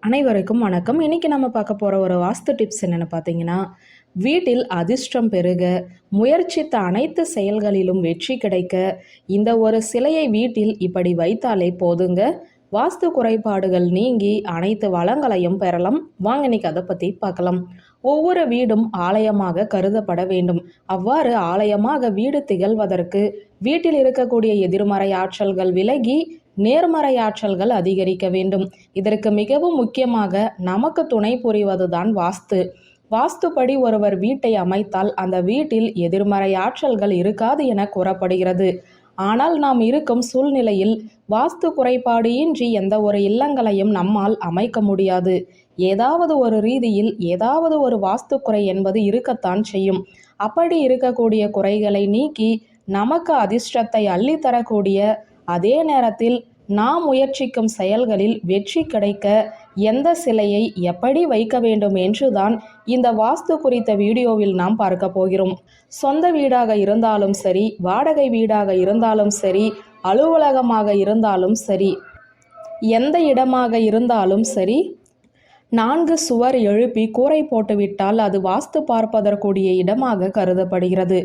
அனைவருக்கும் வணக்கம். இன்னைக்கு நம்ம பார்க்க போகிற ஒரு வாஸ்து டிப்ஸ் என்னென்னு பார்த்தீங்கன்னா, வீட்டில் அதிர்ஷ்டம் பெருக, முயற்சித்த அனைத்து செயல்களிலும் வெற்றி கிடைக்க, இந்த ஒரு சிலையை வீட்டில் இப்படி வைத்தாலே போதுங்க. வாஸ்து குறைபாடுகள் நீங்கி அனைத்து வளங்களையும் பெறலாம். வாங்க இன்னைக்கு அதை பற்றி பார்க்கலாம். ஒவ்வொரு வீடும் ஆலயமாக கருதப்பட வேண்டும். அவ்வாறு ஆலயமாக வீடு திகழ்வதற்கு வீட்டில் இருக்கக்கூடிய எதிர்மறை ஆற்றல்கள் விலகி நேர்மறை ஆற்றல்கள் அதிகரிக்க வேண்டும். இதற்கு மிகவும் முக்கியமாக நமக்கு துணை புரிவதுதான் வாஸ்து. வாஸ்துப்படி ஒருவர் வீட்டை அமைத்தால் அந்த வீட்டில் எதிர்மறை ஆற்றல்கள் இருக்காது என கூறப்படுகிறது. ஆனால் நாம் இருக்கும் சூழ்நிலையில் வாஸ்து குறைபாடு இன்றி எந்த ஒரு இல்லங்களையும் நம்மால் அமைக்க முடியாது. ஏதாவது ஒரு ரீதியில் ஏதாவது ஒரு வாஸ்து குறை என்பது இருக்கத்தான் செய்யும். அப்படி இருக்கக்கூடிய குறைகளை நீக்கி நமக்கு அதிர்ஷ்டத்தை அள்ளித்தரக்கூடிய அதே நேரத்தில் நாம் முயற்சிக்கும் செயல்களில் வெற்றி கிடைக்க எந்த சிலையை எப்படி வைக்க வேண்டும் என்றுதான் இந்த வாஸ்து குறித்த வீடியோவில் நாம் பார்க்க போகிறோம். சொந்த வீடாக இருந்தாலும் சரி, வாடகை வீடாக இருந்தாலும் சரி, அலுவலகமாக இருந்தாலும் சரி, எந்த இடமாக இருந்தாலும் சரி, 4 சுவர் எழுப்பி கூரை போட்டுவிட்டால் அது வாஸ்து பார்ப்பதற்குரிய இடமாக கருதப்படுகிறது.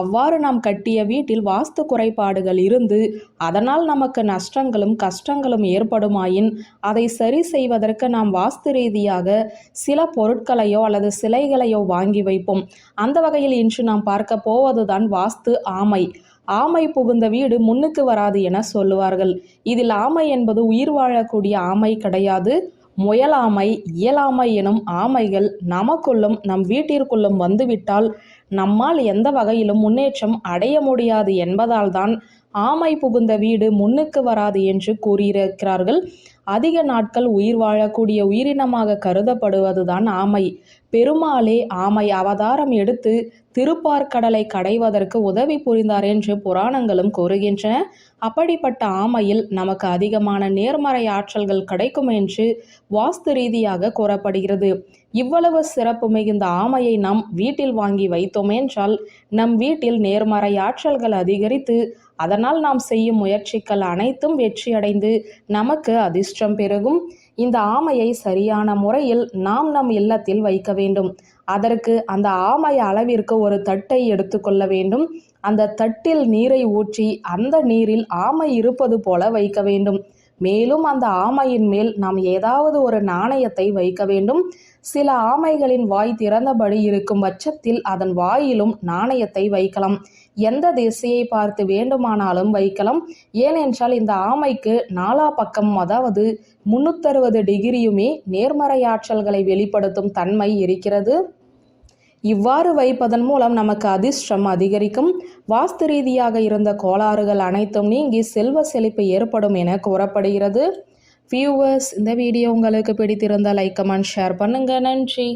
அவ்வாறு நாம் கட்டிய வீட்டில் வாஸ்து குறைபாடுகள் இருந்து அதனால் நமக்கு நஷ்டங்களும் கஷ்டங்களும் ஏற்படுமாயின் அதை சரி செய்வதற்கு நாம் வாஸ்து ரீதியாக சில பொருட்களையோ அல்லது சிலைகளையோ வாங்கி வைப்போம். அந்த வகையில் இன்று நாம் பார்க்க போவதுதான் வாஸ்து ஆமை. ஆமை புகுந்த வீடு முன்னுக்கு வராது என சொல்லுவார்கள். இதில் ஆமை என்பது உயிர் வாழக்கூடிய ஆமை கிடையாது. முயலாமை, இயலாமை எனும் ஆமைகள் நமக்குள்ளும் நம் வீட்டிற்குள்ளும் வந்துவிட்டால் நம்மால் எந்த வகையிலும் முன்னேற்றம் அடைய முடியாது என்பதால் தான் ஆமை புகுந்த வீடு முன்னுக்கு வராது என்று கூறியிருக்கிறார்கள். அதிக நாட்கள் உயிர் வாழக்கூடிய உயிரினமாக கருதப்படுவதுதான் ஆமை. பெருமாளே ஆமை அவதாரம் எடுத்து திருப்பார்கடலை கடைவதற்கு உதவி புரிந்தார் என்று புராணங்களும் கூறுகின்றன. அப்படிப்பட்ட ஆமையில் நமக்கு அதிகமான நேர்மறை ஆற்றல்கள் கிடைக்கும் என்று வாஸ்து ரீதியாக கூறப்படுகிறது. இவ்வளவு சிறப்பு மிகுந்த ஆமையை நாம் வீட்டில் வாங்கி வைத்தோம் என்றால் நம் வீட்டில் நேர்மறை ஆற்றல்கள் அதிகரித்து அதனால் நாம் செய்யும் முயற்சிகள் அனைத்தும் வெற்றியடைந்து நமக்கு அதிர்ஷ்டம் பெருகும். இந்த ஆமையை சரியான முறையில் நாம் நம் இல்லத்தில் வைக்க வேண்டும். அதற்கு அந்த ஆமை அளவிற்கு ஒரு தட்டை எடுத்துக்கொள்ள வேண்டும். அந்த தட்டில் நீரை ஊற்றி அந்த நீரில் ஆமை இருப்பது போல வைக்க வேண்டும். மேலும் அந்த ஆமையின் மேல் நாம் ஏதாவது ஒரு நாணயத்தை வைக்க வேண்டும். சில ஆமைகளின் வாய் திறந்தபடி இருக்கும் பட்சத்தில் அதன் வாயிலும் நாணயத்தை வைக்கலாம். எந்த திசையை பார்த்து வேண்டுமானாலும் வைக்கலாம். ஏனென்றால் இந்த ஆமைக்கு நாலா பக்கம், அதாவது 360 டிகிரியுமே நேர்மறை ஆற்றல்களை வெளிப்படுத்தும் தன்மை இருக்கிறது. இவ்வாறு வைப்பதன் மூலம் நமக்கு அதிர்ஷ்டம் அதிகரிக்கும். வாஸ்து ரீதியாக இருந்த கோளாறுகள் அனைத்தும் நீங்கி செல்வ செழிப்பு ஏற்படும் என கூறப்படுகிறது. வியூவர்ஸ், இந்த வீடியோ உங்களுக்கு பிடித்திருந்தால் லைக், கமெண்ட், ஷேர் பண்ணுங்க. நன்றி.